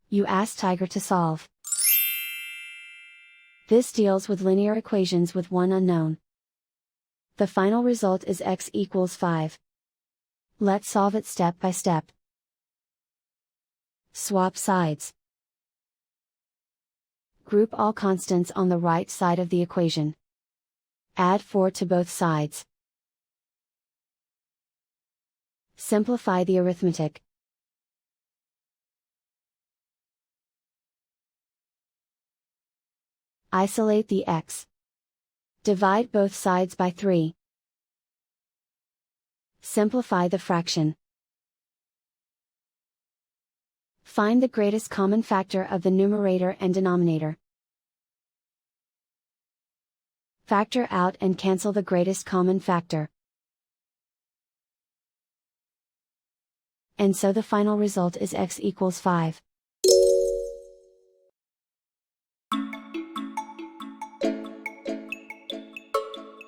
You ask Tiger to solve. This deals with linear equations with one unknown. The final result is x equals 5. Let's solve it step by step. Swap sides. Group all constants on the right side of the equation. Add 4 to both sides. Simplify the arithmetic. Isolate the x. Divide both sides by 3. Simplify the fraction. Find the greatest common factor of the numerator and denominator. Factor out and cancel the greatest common factor. And so the final result is x equals 5.